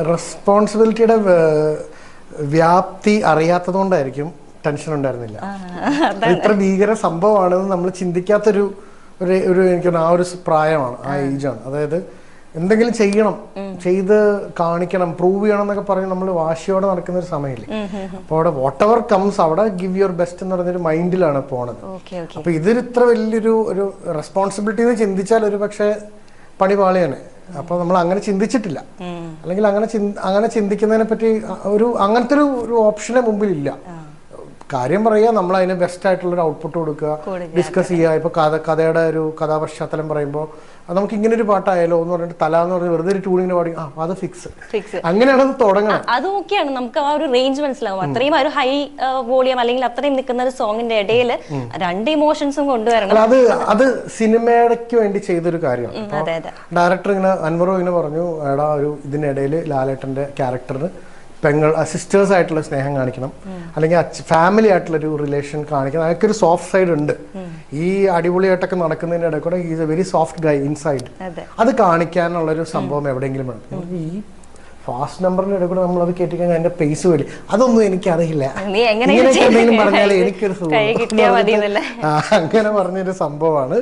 റെസ്പോൺസിബിലിറ്റിയുടെ വ്യാപ്തി അറിയാത്തതുകൊണ്ടായിരിക്കും ടെൻഷൻ ഉണ്ടായിരുന്നില്ല. ഇത്ര ഭീകര സംഭവമാണെന്ന് നമ്മൾ ചിന്തിക്കാത്തൊരു എനിക്ക് ആ ഒരു പ്രായമാണ്, ആ ഏജാണ്. അതായത് എന്തെങ്കിലും ചെയ്യണം, ചെയ്ത് കാണിക്കണം, പ്രൂവ് ചെയ്യണം എന്നൊക്കെ പറഞ്ഞ് നമ്മൾ വാശിയോടെ നടക്കുന്ന ഒരു സമയമില്ലേ. അപ്പോൾ അവിടെ വാട്ട് എവർ കംസ് അവിടെ ഗിവ് യുവർ ബെസ്റ്റ് എന്ന് പറഞ്ഞൊരു മൈൻഡിലാണ് പോണത്. അപ്പൊ ഇതൊരു ഇത്ര വലിയൊരു റെസ്പോൺസിബിലിറ്റി എന്ന് ചിന്തിച്ചാൽ ഒരു പക്ഷേ പണിപാളിയാണ്. അപ്പൊ നമ്മൾ അങ്ങനെ ചിന്തിച്ചിട്ടില്ല, അല്ലെങ്കിൽ അങ്ങനെ ചിന്തിക്കുന്നതിനെ പറ്റി അങ്ങനത്തെ ഒരു ഓപ്ഷനെ മുമ്പിലില്ല. കാര്യം പറയുക, നമ്മൾ അതിന് ബെസ്റ്റ് ആയിട്ടുള്ള ഒരു ഔട്ട്പുട്ട് കൊടുക്കുക, ഡിസ്കസ് ചെയ്യുക. ഇപ്പൊ കഥയുടെ ഒരു കഥാപശ്ചാത്തലം പറയുമ്പോൾ അത് നമുക്ക് ഇങ്ങനെ ഒരു പാട്ടായാലോ എന്ന് പറഞ്ഞിട്ട് തല എന്ന് പറഞ്ഞ് വെറുതെ ഒരു ട്യൂണിങ്ങിന് പാടി അത് ഫിക്സ്, അങ്ങനെയാണ് അത് തുടങ്ങണം. അത് ഓക്കെയാണ്, നമുക്ക് ആ ഒരു റേഞ്ച് മനസ്സിലാവും. അത്രയും ഒരു ഹൈ വോളിയം അല്ലെങ്കിൽ അത്രയും നിൽക്കുന്ന ഒരു സോങ്ങിന്റെ ഇടയിൽ രണ്ട് ഇമോഷൻസും കൊണ്ടുവരണം. അത് സിനിമയ്ക്ക് വേണ്ടി ചെയ്തൊരു കാര്യമാണ്. ഡയറക്ടർ ഇങ്ങനെ അൻവറോ ഇങ്ങനെ പറഞ്ഞു, എടാ ഇതിനിടയിൽ ലാലേട്ടന്റെ ക്യാരക്ടറിന് സിസ്റ്റേഴ്സ് ആയിട്ടുള്ള സ്നേഹം കാണിക്കണം, അല്ലെങ്കിൽ ഫാമിലി ആയിട്ടുള്ള ഒരു റിലേഷൻ കാണിക്കണം. അതൊക്കെ ഒരു സോഫ്റ്റ് സൈഡ് ഉണ്ട്. ഈ അടിപൊളിയായിട്ടൊക്കെ നടക്കുന്നതിന്റെ ഇടയിൽ കൂടെ is A very soft Guy inside. അത് കാണിക്കാനുള്ളൊരു സംഭവം എവിടെയെങ്കിലും വേണം. ഈ ഫാസ്റ്റ് നമ്പറിന്റെ ഇടയിൽ കൂടെ നമ്മൾ അത് കേട്ടിക്കഴിഞ്ഞാൽ അതിന്റെ പേസ് വരും. അതൊന്നും എനിക്കറിയില്ല, ഇങ്ങനെയൊക്കെ എന്തെങ്കിലും പറഞ്ഞാൽ എനിക്കൊരു സുഖം, അങ്ങനെ പറഞ്ഞൊരു സംഭവമാണ്.